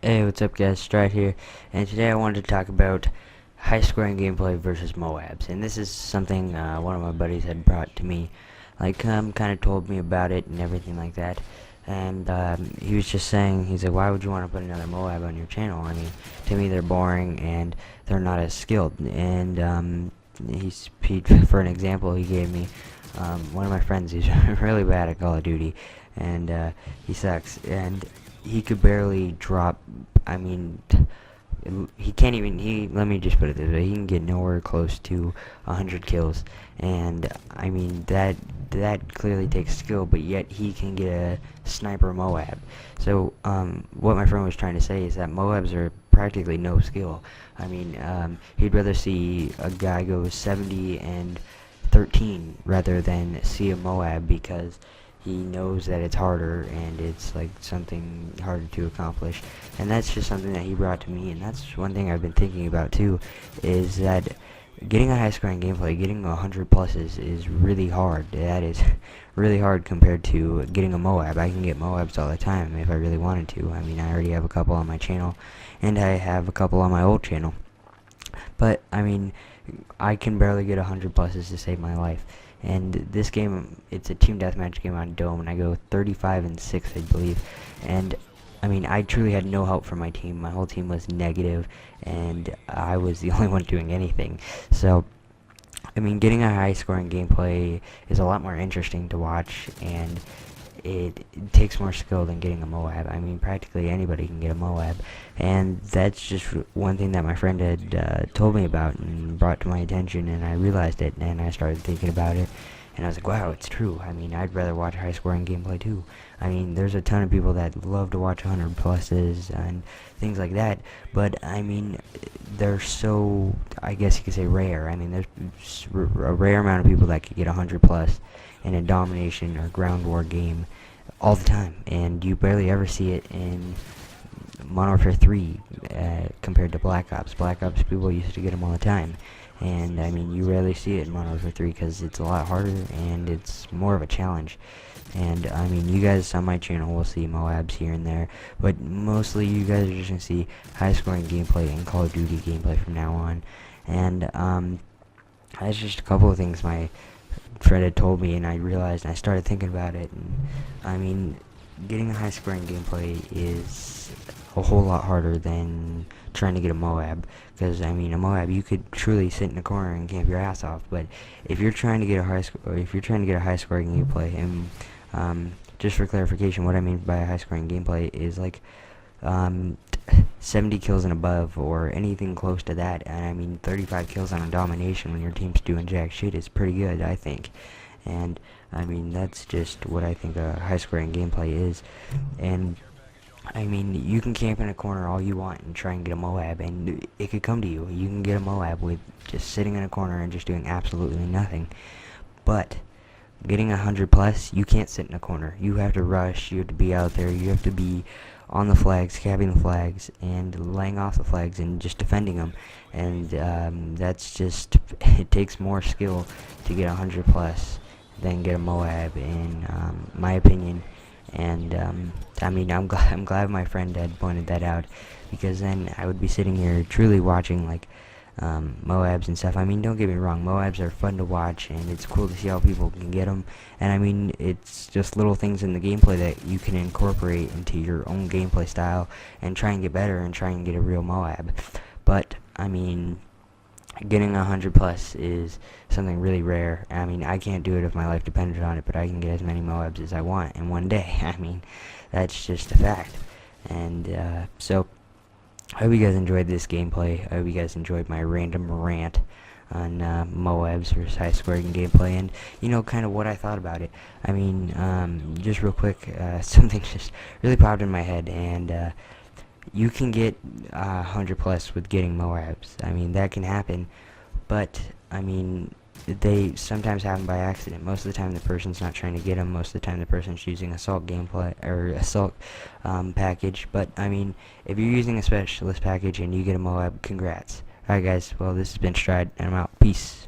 Hey, what's up guys, Stride here, and today I wanted to talk about high scoring gameplay versus MOABs, and this is something one of my buddies had brought to me, kind of told me about it and everything like that, and he was just saying, he's like, why would you want to put another MOAB on your channel? I mean, to me they're boring and they're not as skilled, and for an example, he gave me one of my friends. He's really bad at Call of Duty, and he sucks, and he could barely drop. I mean, he can't even. Let me just put it this way: he can get nowhere close to 100 kills, and I mean that clearly takes skill. But yet he can get a sniper MOAB. So what my friend was trying to say is that MOABs are practically no skill. I mean, he'd rather see a guy go 70 and 13 rather than see a MOAB, because he knows that it's harder and it's like something harder to accomplish. And that's just something that he brought to me, and that's one thing I've been thinking about too, is that getting a high scoring gameplay, getting 100 pluses is really hard. That is really hard compared to getting a MOAB. I can get MOABs all the time if I really wanted to. I mean, I already have a couple on my channel, and I have a couple on my old channel. But I mean, I can barely get 100 pluses to save my life. And this game, it's a team deathmatch game on Dome, and I go 35 and 6, I believe. And I mean, I truly had no help from my team. My whole team was negative, and I was the only one doing anything. So I mean, getting a high scoring gameplay is a lot more interesting to watch, and it takes more skill than getting a MOAB. I mean, practically anybody can get a MOAB, and that's just one thing that my friend had told me about and brought to my attention, and I realized it, and I started thinking about it, and I was like, wow, it's true. I mean, I'd rather watch high scoring gameplay too. I mean, there's a ton of people that love to watch 100 pluses and things like that, but I mean, they're so, I guess you could say, rare. I mean, there's a rare amount of people that could get 100 plus in a domination or ground war game all the time, and you barely ever see it in Modern Warfare 3 compared to Black Ops. Black Ops people used to get them all the time, and I mean, you rarely see it in Modern Warfare 3 because it's a lot harder and it's more of a challenge. And I mean, you guys on my channel will see MOABs here and there, but mostly you guys are just gonna see high scoring gameplay and Call of Duty gameplay from now on. And that's just a couple of things my friend had told me, and I realized, and I started thinking about it. And I mean, getting a high scoring gameplay is a whole lot harder than trying to get a MOAB, because I mean, a MOAB, you could truly sit in a corner and camp your ass off. But if you're trying to get a high scoring gameplay, and just for clarification, what I mean by a high scoring gameplay is like 70 kills and above, or anything close to that. And I mean, 35 kills on a domination when your team's doing jack shit is pretty good, I think. And I mean, that's just what I think a high scoring gameplay is. And I mean, you can camp in a corner all you want and try and get a MOAB, and it could come to you. You can get a MOAB with just sitting in a corner and just doing absolutely nothing. But getting 100 plus, you can't sit in a corner. You have to rush, you have to be out there, you have to be on the flags, capping the flags, and laying off the flags and just defending them. And that's just, it takes more skill to get 100 plus than get a MOAB, in my opinion. And I mean, I'm glad my friend had pointed that out, because then I would be sitting here truly watching like MOABs and stuff. I mean, don't get me wrong, MOABs are fun to watch, and it's cool to see how people can get them. And I mean, it's just little things in the gameplay that you can incorporate into your own gameplay style and try and get better and try and get a real MOAB. But I mean, getting 100 plus is something really rare. I mean, I can't do it if my life depended on it, but I can get as many MOABs as I want in one day. I mean, that's just a fact. And so I hope you guys enjoyed this gameplay. I hope you guys enjoyed my random rant on MOABs versus high scoring gameplay, and you know, kind of what I thought about it. I mean, just real quick, something just really popped in my head, and you can get 100 plus with getting MOABs. I mean, that can happen, but I mean, they sometimes happen by accident. Most of the time the person's not trying to get them. Most of the time the person's using assault gameplay or assault package. But I mean, if you're using a specialist package and you get a MOAB, congrats. Alright guys, well, this has been Stride, and I'm out. Peace.